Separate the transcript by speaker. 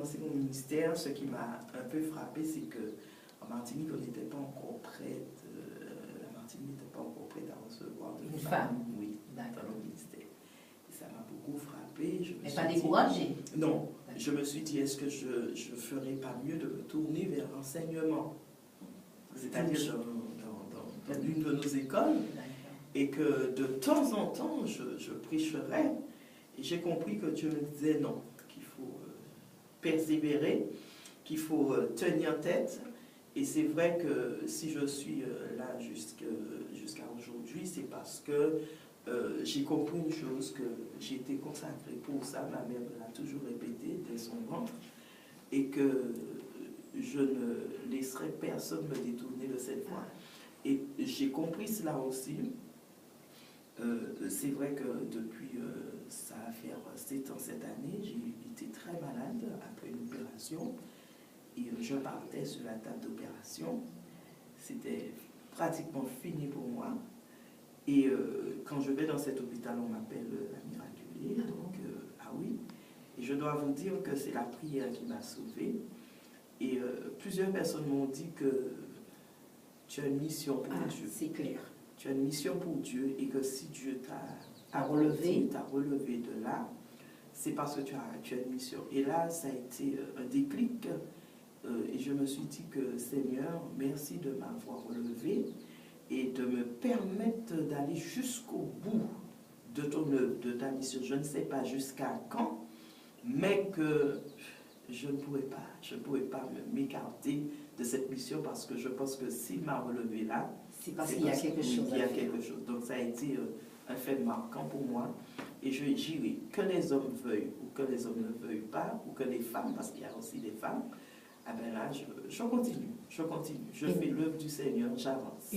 Speaker 1: commencé mon ministère, ce qui m'a un peu frappé, c'est qu'en Martinique, on n'était pas encore prête, la Martinique n'était pas encore prête à recevoir de femmes. Oui, dans le ministère. Et ça m'a beaucoup frappé.
Speaker 2: Mais pas découragé?
Speaker 1: Non, je me suis dit, est-ce que je ne ferais pas mieux de me tourner vers l'enseignement, c'est-à-dire dans l'une de nos écoles, et que de temps en temps, je prêcherais. Et j'ai compris que Dieu me disait non, qu'il faut persévérer, qu'il faut tenir tête. Et c'est vrai que si je suis là jusqu'à aujourd'hui, c'est parce que j'ai compris une chose, que j'ai été consacrée pour ça, ma mère me l'a toujours répété dès son ventre, et que je ne laisserai personne me détourner de cette voie. Et j'ai compris cela aussi. C'est vrai que depuis, ça va faire 7 ans cette année, j'ai été très malade après une opération, et je partais sur la table d'opération. C'était pratiquement fini pour moi. Et quand je vais dans cet hôpital, on m'appelle la miraculée. Donc, ah oui. Et je dois vous dire que c'est la prière qui m'a sauvée. Et plusieurs personnes m'ont dit que tu as une mission pour Dieu.
Speaker 2: C'est clair.
Speaker 1: Tu as une mission pour Dieu, et que si Dieu t'a
Speaker 2: relevé
Speaker 1: de là, c'est parce que tu as une mission. Et là, ça a été un déclic. Et je me suis dit que Seigneur, merci de m'avoir relevé et de me permettre d'aller jusqu'au bout de ton œuvre, de ta mission. Je ne sais pas jusqu'à quand, mais que je ne pourrais pas m'écarter de cette mission, parce que je pense que s'il m'a relevé là,
Speaker 2: c'est parce qu'il y a quelque chose.
Speaker 1: Il y a quelque chose. Donc ça a été un fait marquant pour moi. Et j'irai, que les hommes veuillent ou que les hommes ne veuillent pas, ou que les femmes, parce qu'il y a aussi des femmes, ah ben là, je continue. Je fais l'œuvre du Seigneur, j'avance.